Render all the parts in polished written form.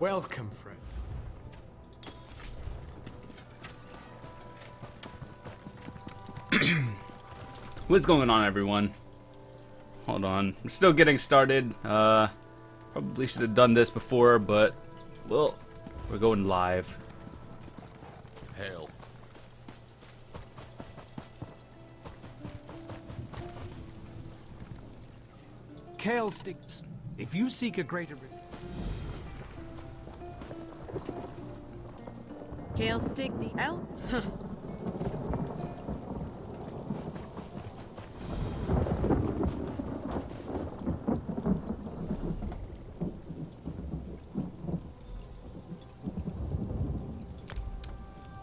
Welcome, friend. What's going on, everyone? Hold on, we're still getting started. Probably should have done this before, but well, we're going live. Hell. Kale sticks. If you seek a greater... Kale stick the elk? Huh.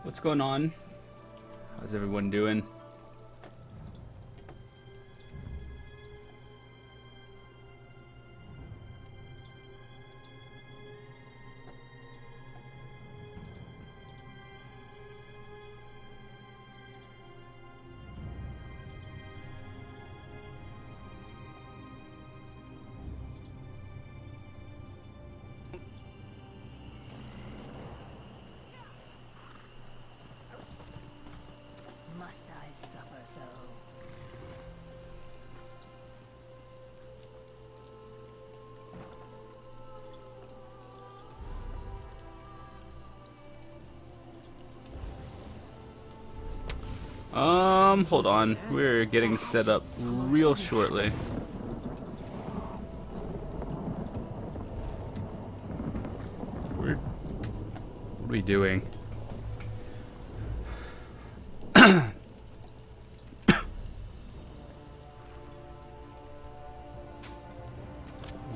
What's going on? How's everyone doing? Must I suffer so? Hold on. We're getting set up real shortly. What are we doing? Why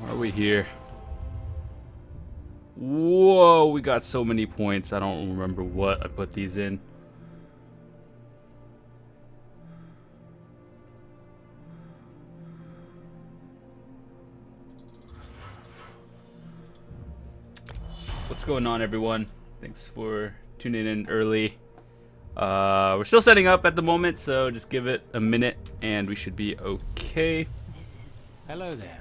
are we here? Whoa, we got so many points. I don't remember what I put these in. What's going on, everyone? Thanks for tuning in early. We're still setting up at the moment, so just give it a minute and we should be okay. This is Hello there.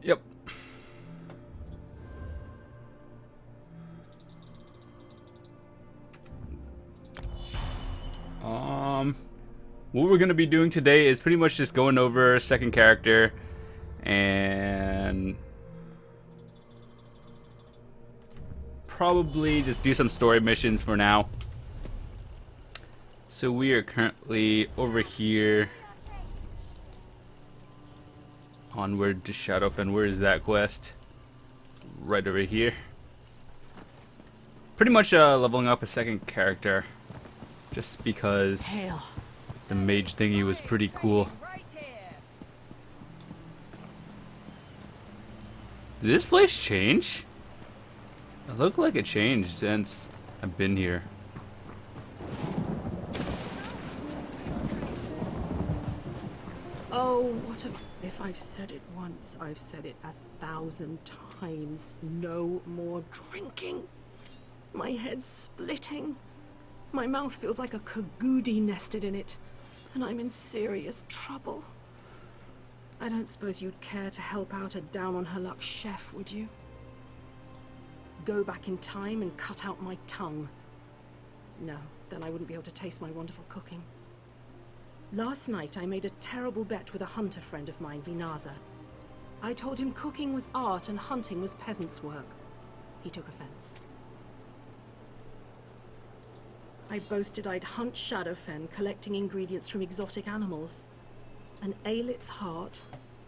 Yep. What we're gonna be doing today is pretty much just going over second character and probably just do some story missions for now. So we are currently over here. Onward to Shadowfen. Where is that quest? Right over here. Pretty much leveling up a second character. Just because Hail. the mage thingy was pretty cool. Did this place change? It looked like it changed since I've been here. Oh, what a... If I've said it once, I've said it 1,000 times. No more drinking. My head's splitting. My mouth feels like a cagoody nested in it. And I'm in serious trouble. I don't suppose you'd care to help out a down-on-her-luck chef, would you? Go back in time and cut out my tongue. No, then I wouldn't be able to taste my wonderful cooking. Last night I made a terrible bet with a hunter friend of mine, Vinaza. I told him cooking was art and hunting was peasants' work. He took offense. I boasted I'd hunt Shadowfen, collecting ingredients from exotic animals. An aelit's heart,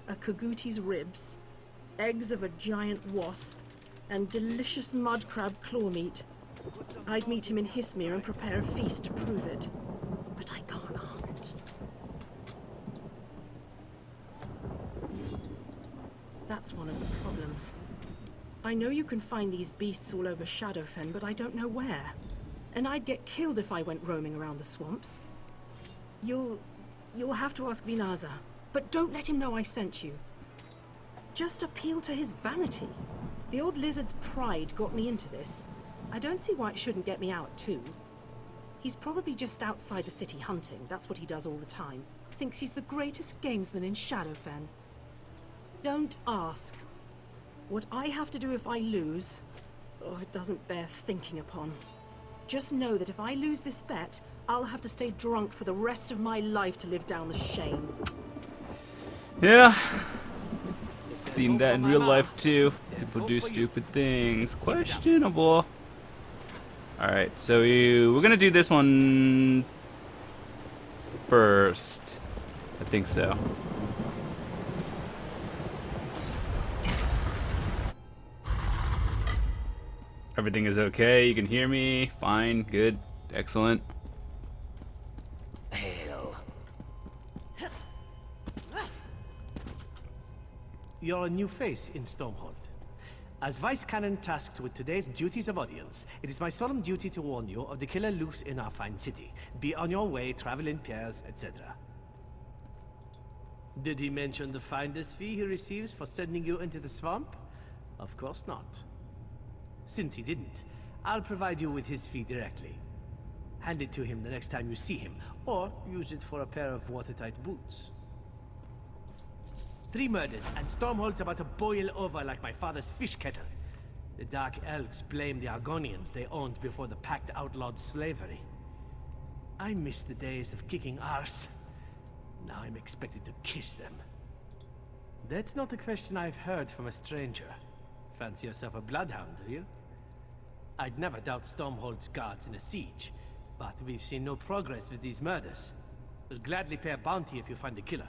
a kaguti's ribs, eggs of a giant wasp, and delicious mud crab claw meat. I'd meet him in Hismir and prepare a feast to prove it. But I can't hunt. That's one of the problems. I know you can find these beasts all over Shadowfen, but I don't know where. And I'd get killed if I went roaming around the swamps. You'll have to ask Vinaza, but don't let him know I sent you. Just appeal to his vanity. The old lizard's pride got me into this. I don't see why it shouldn't get me out too. He's probably just outside the city hunting. That's what he does all the time. Thinks he's the greatest gamesman in Shadowfen. Don't ask. What I have to do if I lose, oh, it doesn't bear thinking upon. Just know that if I lose this bet, I'll have to stay drunk for the rest of my life to live down the shame. Yeah. Seen that in real life too. People do stupid things. Questionable. Alright, so we're gonna do this one first. I think so. Everything is okay. You can hear me. Fine. Good. Excellent. Hail. You're a new face in Stormhold. As Vice Canon tasked with today's duties of audience, it is my solemn duty to warn you of the killer loose in our fine city. Be on your way, travel in pairs, etc. Did he mention the finder's fee he receives for sending you into the swamp? Of course not. Since he didn't, I'll provide you with his fee directly. Hand it to him the next time you see him, or use it for a pair of watertight boots. 3 murders, and Stormhold's about to boil over like my father's fish kettle. The Dark Elves blame the Argonians they owned before the Pact outlawed slavery. I miss the days of kicking arse. Now I'm expected to kiss them. That's not a question I've heard from a stranger. Fancy yourself a bloodhound, do you? I'd never doubt Stormhold's guards in a siege, but we've seen no progress with these murders. We'll gladly pay a bounty if you find the killer.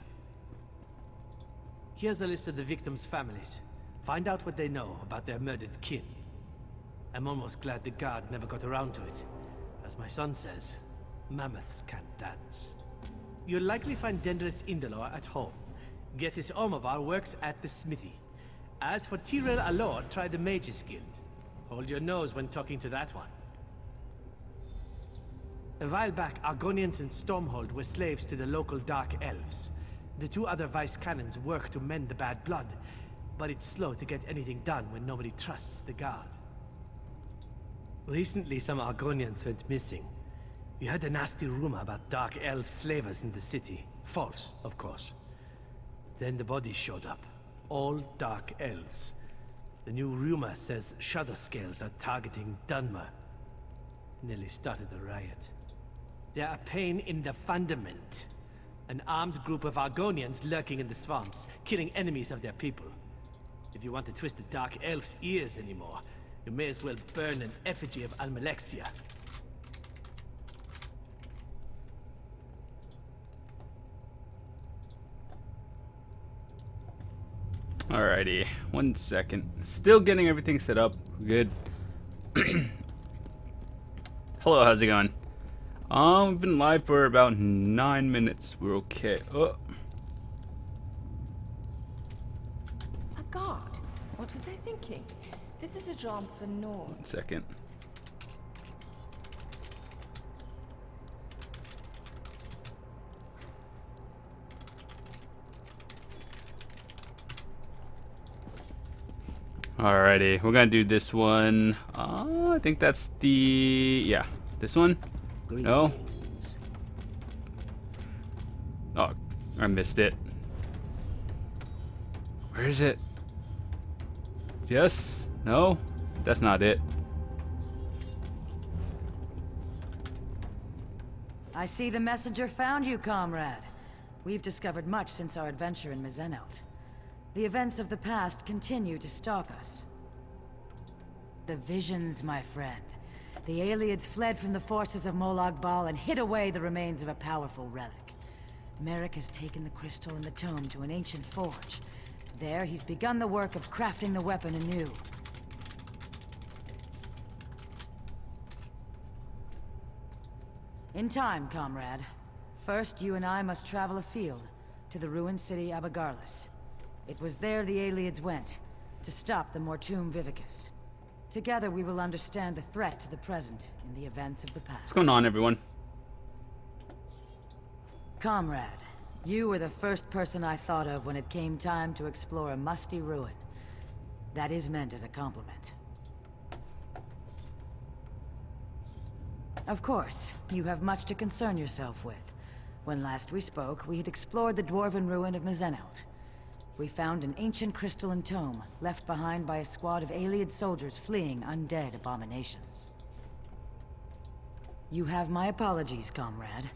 Here's a list of the victims' families. Find out what they know about their murdered kin. I'm almost glad the guard never got around to it. As my son says, mammoths can't dance. You'll likely find Dendris Indolor at home. Gethys Omabar works at the smithy. As for Tyrell Alor, try the Mages Guild. Hold your nose when talking to that one. A while back, Argonians and Stormhold were slaves to the local Dark Elves. The 2 other Vice Canons work to mend the bad blood, but it's slow to get anything done when nobody trusts the guard. Recently, some Argonians went missing. We heard a nasty rumor about Dark Elf slavers in the city. False, of course. Then the bodies showed up. All Dark Elves. The new rumor says Shadowscales are targeting Dunmer. Nearly started a riot. They're a pain in the fundament. An armed group of Argonians lurking in the swamps, killing enemies of their people. If you want to twist the Dark Elf's ears anymore, you may as well burn an effigy of Almalexia. Alrighty, 1 second. Still getting everything set up. Good. Hello, how's it going? We've been live for about 9 minutes. We're okay. Oh. A guard? What was I thinking? This is a job for Nord. 1 second. Alrighty, we're gonna do this one. I think that's the... yeah, this one? No? Oh, I missed it. Where is it? Yes? No? That's not it. I see the messenger found you, comrade. We've discovered much since our adventure in Mizenelt. The events of the past continue to stalk us. The visions, my friend. The Ayleids fled from the forces of Molag Bal and hid away the remains of a powerful relic. Merrick has taken the crystal and the tome to an ancient forge. There, he's begun the work of crafting the weapon anew. In time, comrade. First, you and I must travel afield, to the ruined city Abagarlis. It was there the Ayleids went, to stop the Mortum Vivicus. Together we will understand the threat to the present in the events of the past. What's going on, everyone? Comrade, you were the first person I thought of when it came time to explore a musty ruin. That is meant as a compliment. Of course, you have much to concern yourself with. When last we spoke, we had explored the dwarven ruin of Mizenelt. We found an ancient crystalline tome, left behind by a squad of Ayleid soldiers fleeing undead abominations. You have my apologies, comrade.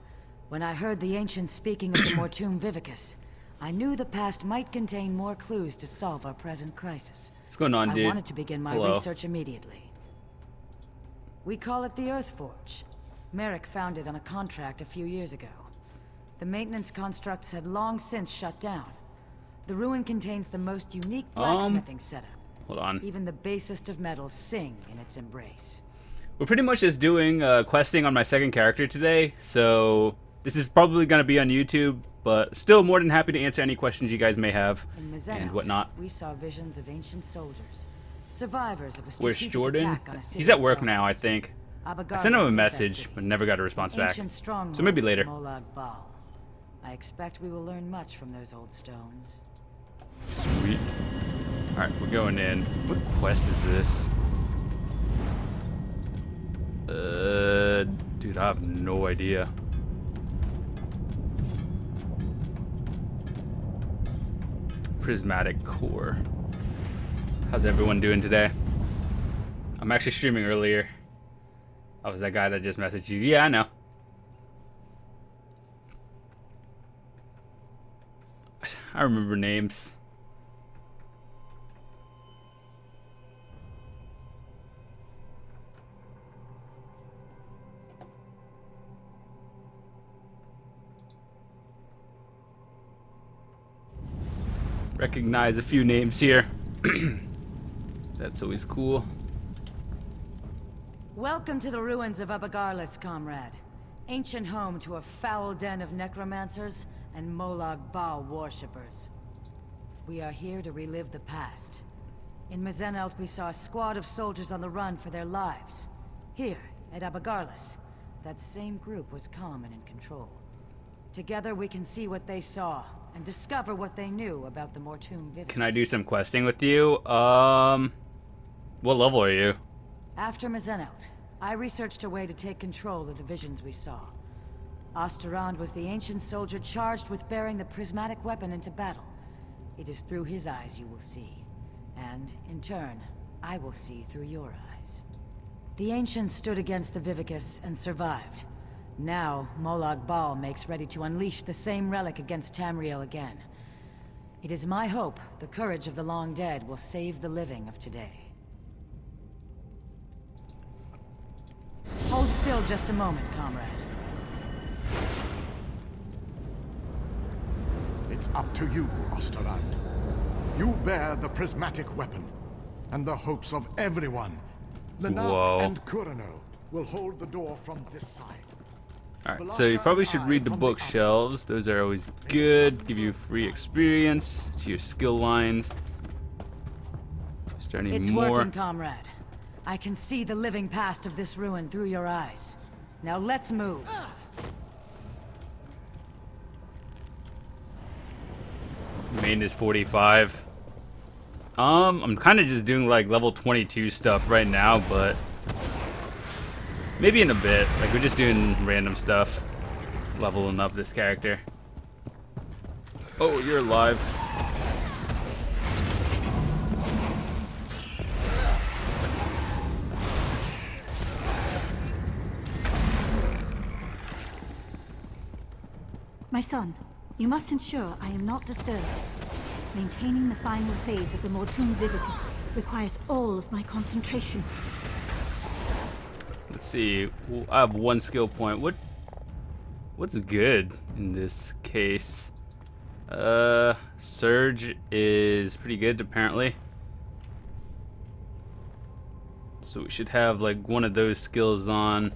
When I heard the ancients speaking of the Mortum Vivicus, I knew the past might contain more clues to solve our present crisis. What's going on, dude? I wanted to begin my research immediately. We call it the Earthforge. Merrick found it on a contract a few years ago. The maintenance constructs had long since shut down. The ruin contains the most unique blacksmithing setup. Hold on. Even the basest of metals sing in its embrace. We're pretty much just doing questing on my second character today, so this is probably going to be on YouTube, but still more than happy to answer any questions you guys may have and whatnot. We saw visions of ancient soldiers, survivors of a Where's strategic Jordan? attack on a city He's at of work now, I bones. think. I Abagarlis sent him a is that message, city. but never got a response back. Ancient stronghold So maybe later. of Molag Bal. I expect we will learn much from those old stones. Sweet. Alright, we're going in. What quest is this? Dude, I have no idea. Prismatic core. How's everyone doing today? I'm actually streaming earlier. I was that guy that just messaged you. Yeah, I know. I remember names. Recognize a few names here. That's always cool. Welcome to the ruins of Abagarlis, comrade. Ancient home to a foul den of necromancers and Molag Bal worshippers. We are here to relive the past. In Mizenelt, we saw a squad of soldiers on the run for their lives. Here, at Abagarlis, that same group was calm and in control. Together we can see what they saw, and discover what they knew about the Mortum Vivicus. Can I do some questing with you? What level are you? After Mizenelt, I researched a way to take control of the visions we saw. Osterand was the ancient soldier charged with bearing the prismatic weapon into battle. It is through his eyes you will see. And, in turn, I will see through your eyes. The ancients stood against the Vivicus and survived. Now, Molag Bal makes ready to unleash the same relic against Tamriel again. It is my hope the courage of the long dead will save the living of today. Hold still just a moment, comrade. It's up to you, Osterand. You bear the prismatic weapon, and the hopes of everyone. Whoa. Lenaf and Kurano will hold the door from this side. Alright, so you probably should read the bookshelves. Those are always good. Give you free experience to your skill lines. Is there any It's more? working, comrade. I can see the living past of this ruin through your eyes. Now let's move. Main is 45. I'm kind of just doing like level 22 stuff right now, but maybe in a bit. Like we're just doing random stuff, leveling up this character. Oh, you're alive. My son, you must ensure I am not disturbed. Maintaining the final phase of the Mortum Vivicus requires all of my concentration. Let's see. I have one skill point. What's good in this case? Surge is pretty good apparently. So we should have like one of those skills on.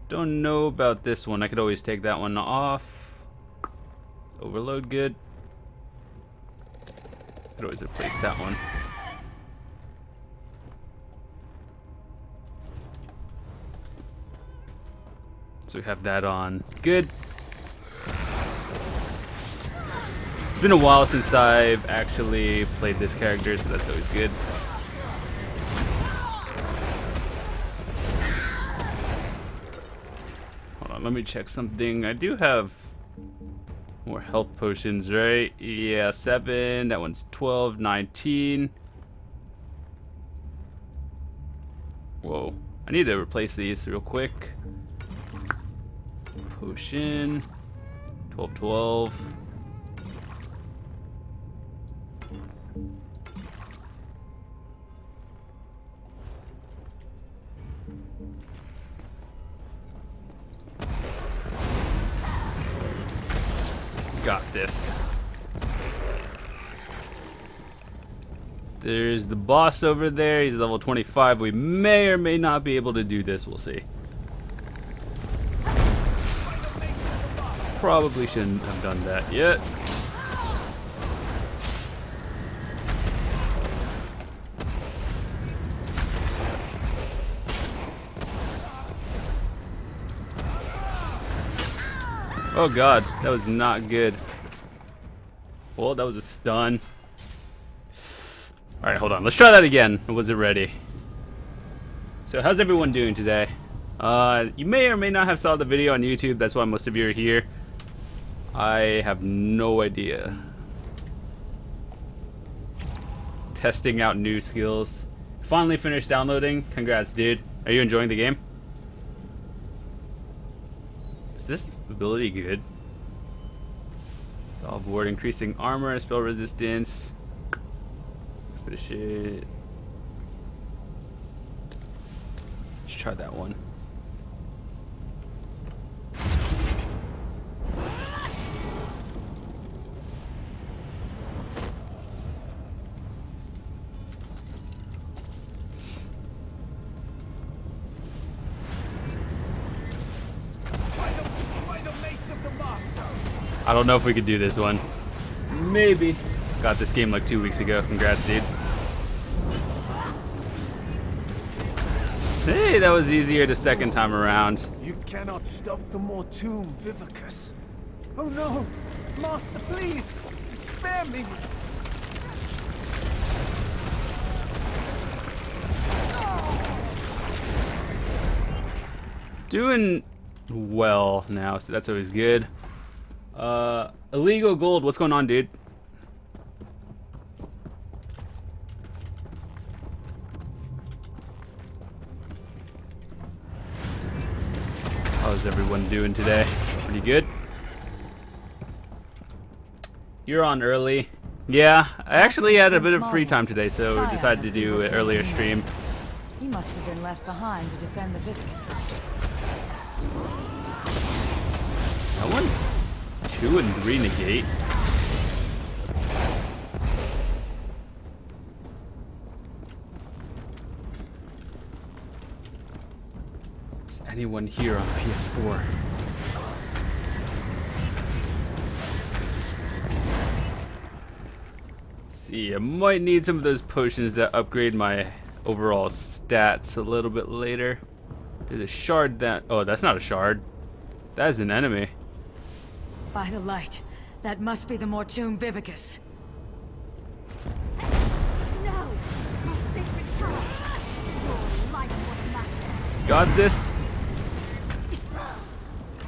Don't know about this one. I could always take that one off. Is overload good? Could always replace that one. So we have that on. Good. It's been a while since I've actually played this character, so that's always good. let me check something. I do have more health potions, right? Yeah, 7. That one's 12, 19. Whoa. I need to replace these real quick. Potion. 12, 12. Got this. There's the boss over there. He's level 25. We may or may not be able to do this. We'll see. Probably shouldn't have done that yet. Oh god, that was not good. Well, that was a stun. Alright, hold on. Let's try that again. Was it ready? So how's everyone doing today? You may or may not have saw the video on YouTube. That's why most of you are here. I have no idea. Testing out new skills. Finally finished downloading. Congrats, dude. Are you enjoying the game? Is this ability good? Solve ward, increasing armor, spell resistance. This bit of shit. Let's try that one. I don't know if we could do this one. Maybe. Got this game like 2 weeks ago. Congrats, dude. Hey, that was easier the second time around. You cannot stop the Mortum Vivicus. Oh no! Master, please! Spare me! Doing well now, so that's always good. Illegal gold, what's going on, dude? How's everyone doing today? Pretty good? You're on early. Yeah, I actually had a bit of free time today, so decided to do an earlier stream. He must have been left behind to defend the Vivicus. That one? 2 and 3 negate. Is anyone here on PS4? See, I might need some of those potions that upgrade my overall stats a little bit later. There's a shard that... Oh, that's not a shard. That is an enemy. By the light, that must be the Mortum Vivicus. No! My sacred child! Your life was master. Got this.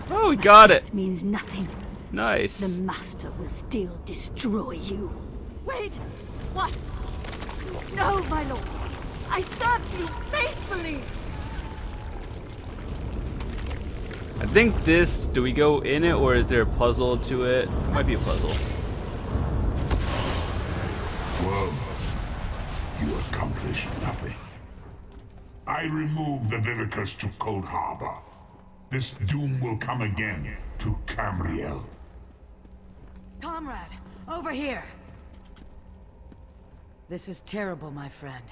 Oh, we got it. It means nothing. Nice. The master will still destroy you. Wait! What? No, my lord! I served you faithfully! I think this, do we go in it or is there a puzzle to it? It might be a puzzle. Well, you accomplished nothing. I removed the Vivicus to Cold Harbor. This doom will come again to Tamriel. Comrade, over here! This is terrible, my friend.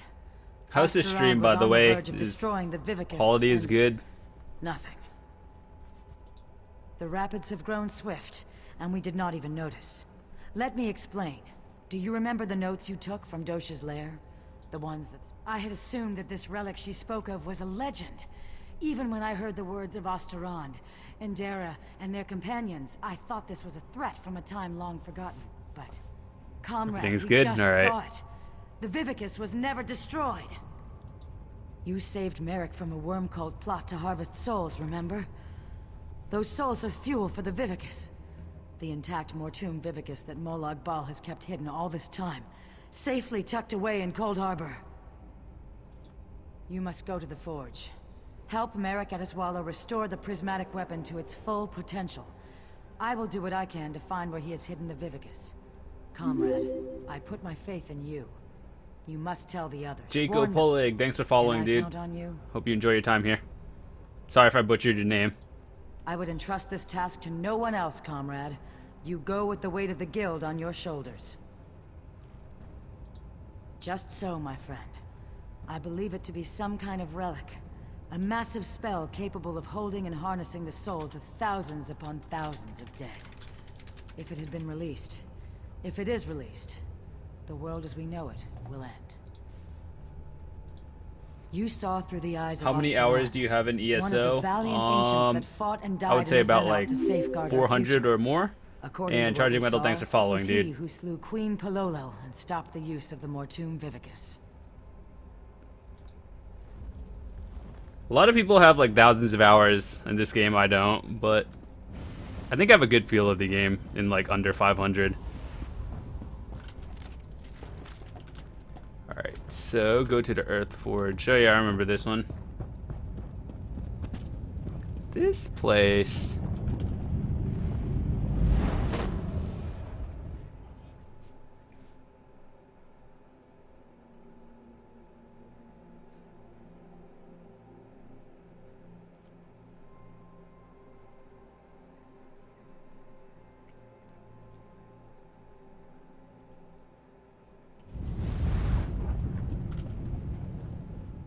How's this stream, by the way? Quality is good. Nothing. The rapids have grown swift, and we did not even notice. Let me explain. Do you remember the notes you took from Dosha's lair? The ones that... I had assumed that this relic she spoke of was a legend. Even when I heard the words of Osterrand, Endera, and their companions, I thought this was a threat from a time long forgotten. But, comrade, Everything's we good? just All right. saw it. The Vivicus was never destroyed. You saved Merrick from a worm-cult plot to harvest souls, remember? Those souls are fuel for the Vivicus. The intact Mortum Vivicus that Molag Bal has kept hidden all this time, safely tucked away in Cold Harbor. You must go to the Forge. Help Merrick Adeswala restore the prismatic weapon to its full potential. I will do what I can to find where he has hidden the Vivicus. Comrade, I put my faith in you. You must tell the others. Jaco Polig, thanks for following, dude. Count on you? Hope you enjoy your time here. Sorry if I butchered your name. I would entrust this task to no one else, comrade. You go with the weight of the guild on your shoulders. Just so, my friend. I believe it to be some kind of relic. A massive spell capable of holding and harnessing the souls of thousands upon thousands of dead. If it had been released, if it is released, the world as we know it will end. You saw through the eyes of How many hours do you have in ESO? One of the valiant ancients that fought and died I would say in about Xenal like to safeguard our 400 future. or more. According And to what Charging we Metal, saw, thanks for following, it was dude. he who slew Queen Pololo and stopped the use of the Mortum Vivicus. A lot of people have like thousands of hours in this game. I don't, but I think I have a good feel of the game in like under 500. Alright, so go to the Earth Forge. Oh yeah, I remember this one. This place.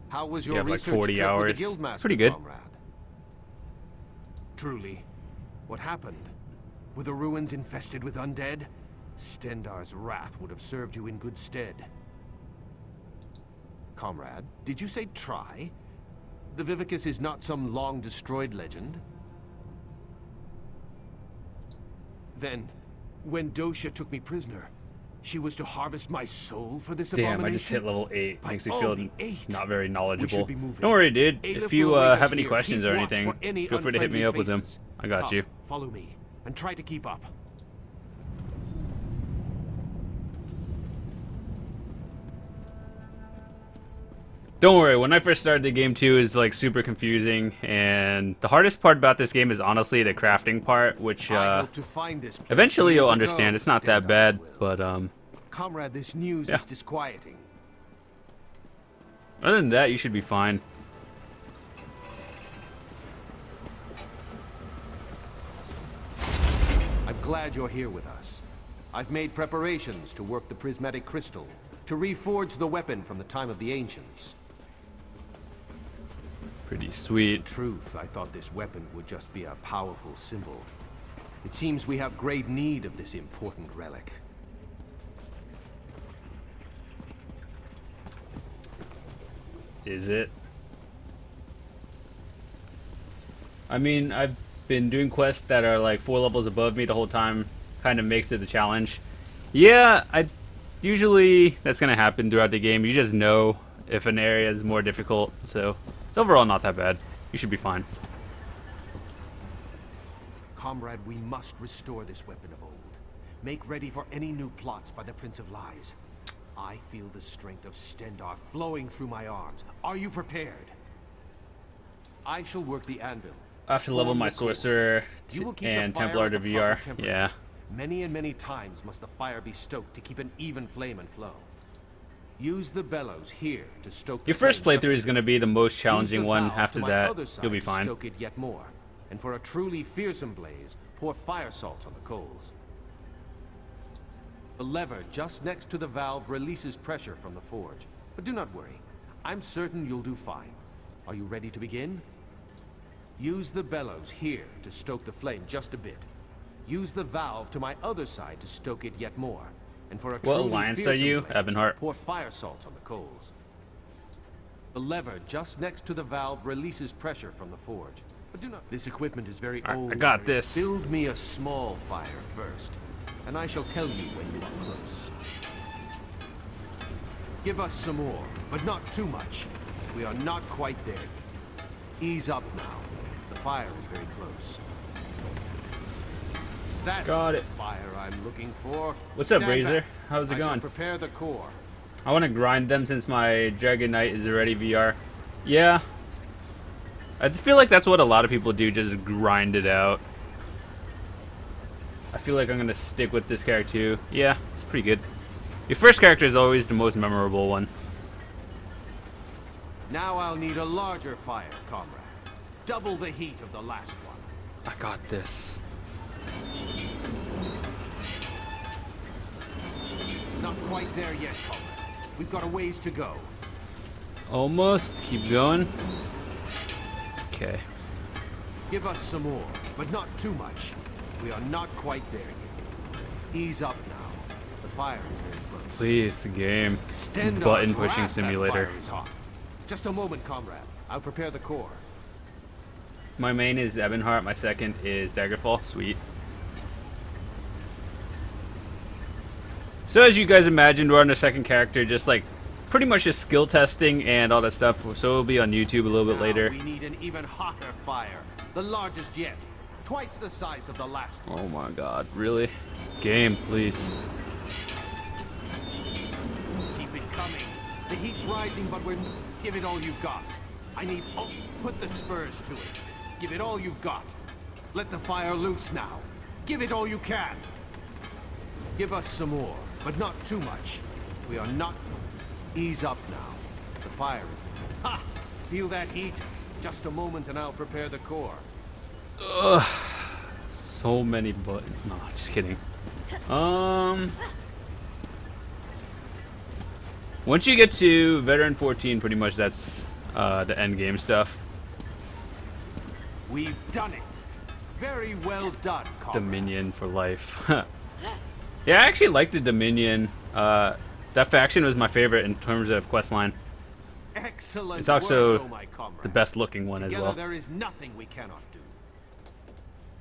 How was You your have like research 40 trip with hours. the Guildmaster, Pretty good. comrade? Truly, what happened? Were the ruins infested with undead? Stendarr's wrath would have served you in good stead. Comrade, did you say try? The Vivicus is not some long-destroyed legend? Then, when Dosha took me prisoner, she was to harvest my soul for this Damn, abomination? I just hit level 8. By Makes me all feel the 8, not very we knowledgeable. should be moving. Don't worry, dude. Aelif If you will await us have any here. questions Keep or watch anything, for any feel free to hit me up unfriendly with them. faces. I got Come, you. Follow me, and try to keep up. Don't worry, when I first started the game too, is like super confusing, and the hardest part about this game is honestly the crafting part, which I hope to find this place eventually years you'll ago, understand. It's not that Stendarr's bad, will. but Comrade, this news yeah. is disquieting. other than that, you should be fine. I'm glad you're here with us. I've made preparations to work the prismatic crystal, to reforge the weapon from the time of the ancients. Pretty sweet. In truth, I thought this weapon would just be a powerful symbol. It seems we have great need of this important relic. Is it? I mean, I've been doing quests that are like 4 levels above me the whole time. Kind of makes it a challenge. Yeah, usually that's gonna happen throughout the game. You just know if an area is more difficult, so it's overall not that bad. You should be fine. Comrade, we must restore this weapon of old. Make ready for any new plots by the Prince of Lies. I feel the strength of Stendarr flowing through my arms. Are you prepared? I shall work the anvil. I have to level my Sorcerer and Templar to at the VR. proper temperature. Yeah. Many and many times must the fire be stoked to keep an even flame and flow. Use the bellows here to stoke the Your first flame playthrough is going to be the most challenging Use the one. valve After to my that, other side you'll be to fine. Stoke it yet more. And for a truly fearsome blaze, pour fire salt on the coals. The lever just next to the valve releases pressure from the forge. But do not worry. I'm certain you'll do fine. Are you ready to begin? Use the bellows here to stoke the flame just a bit. Use the valve to my other side to stoke it yet more. And for a What truly alliance are fearsome you, blaze, Ebonheart? pour fire salt on the coals. The lever just next to the valve releases pressure from the forge. But do not. This equipment is very old. I got this. Build me a small fire first, and I shall tell you when you are close. Give us some more, but not too much. We are not quite there. Ease up now. The fire is very close. That's Got the it. fire I'm looking for. What's up, Stand Razor? back. How's it I shall going? prepare the core. I want to grind them since my Dragon Knight is already VR. Yeah. I feel like that's what a lot of people do, just grind it out. I feel like I'm going to stick with this character too. Yeah, it's pretty good. Your first character is always the most memorable one. Now I'll need a larger fire, comrade. Double the heat of the last one. I got this. Not quite there yet, comrade. We've got a ways to go. Almost. Keep going. Okay. Give us some more, but not too much. We are not quite there yet. Ease up now. The fire is very close. Please, game. Stand Button off, pushing rat, simulator. that fire is hot. Just a moment, comrade. I'll prepare the core. My main is Ebonheart. My second is Daggerfall. Sweet. So as you guys imagined, we're on the second character, just like pretty much just skill testing and all that stuff. So it'll be on YouTube a little bit Now later. We need an even hotter fire. The largest yet. Twice the size of the last one. Oh my god, really? Game, please. Keep it coming. The heat's rising, but we're... Give it all you've got. I need... Oh, put the spurs to it. Give it all you've got. Let the fire loose now. Give it all you can. Give us some more, but not too much. We are not... Ease up now. The fire is... Ha! Feel that heat? Just a moment and I'll prepare the core. Ugh. So many buttons. No, just kidding. Once you get to Veteran 14, pretty much that's the end game stuff. We've done it. Very well done, comrade. Dominion for life. Yeah, I actually like the Dominion. That faction was my favorite in terms of questline. Excellent. It's also work, my comrade. the best looking one Together as well. there is nothing we cannot do.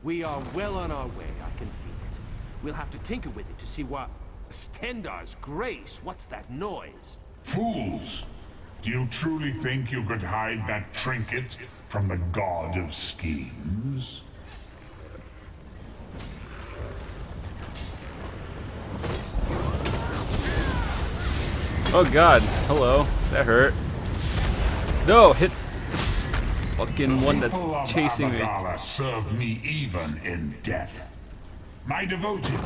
We are well on our way, I can feel it. We'll have to tinker with it to see what... Stendar's grace, what's that noise? Fools! Do you truly think you could hide that trinket from the god of schemes? Oh god, hello. That hurt. No, hit fucking one that's People of chasing me. Amidala serve me even in death. My devoted,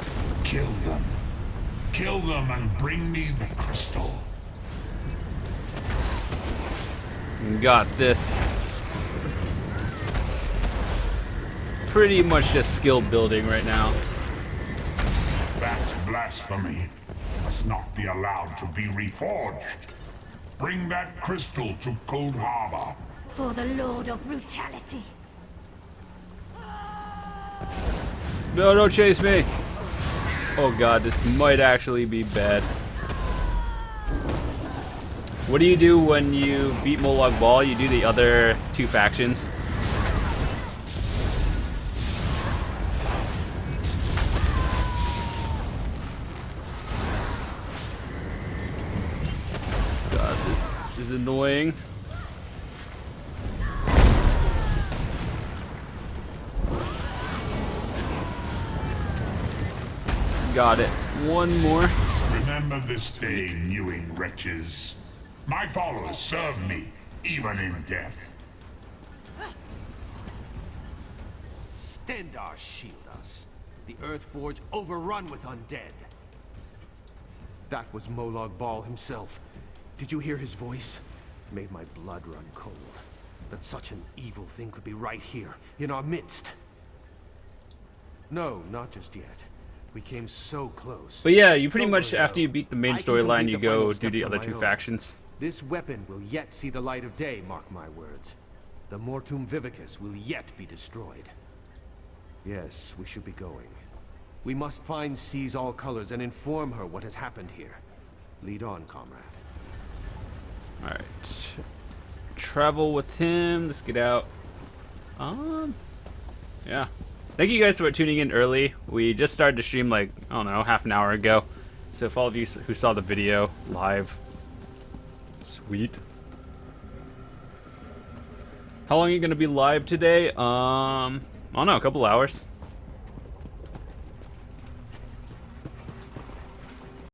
kill them. Kill them and bring me the crystal. Got this. Pretty much just skill building right now. That blasphemy must not be allowed to be reforged. Bring that crystal to Cold Harbor. For the Lord of Brutality. No, don't chase me. Oh god, this might actually be bad. What do you do when you beat Molag Bal? You do the other two factions. God, this is annoying. Got it. One more. Remember this day, newing wretches. My followers serve me, even in death. Stendar shield us. The Earthforge overrun with undead. That was Molag Bal himself. Did you hear his voice? Made my blood run cold. That such an evil thing could be right here, in our midst. No, not just yet. We came so close. But yeah, you pretty Don't much, worry, after though. you beat the main I can storyline, complete you the final go do steps the on other my two own. factions. This weapon will yet see the light of day, mark my words. The Mortum Vivicus will yet be destroyed. Yes, we should be going. We must find Seize All Colors and inform her what has happened here. Lead on, comrade. Alright. Travel with him. Let's get out. Yeah. Thank you guys for tuning in early. We just started to stream like, I don't know, half an hour ago. So for all of you who saw the video live, sweet. How long are you going to be live today? I don't know, a couple hours.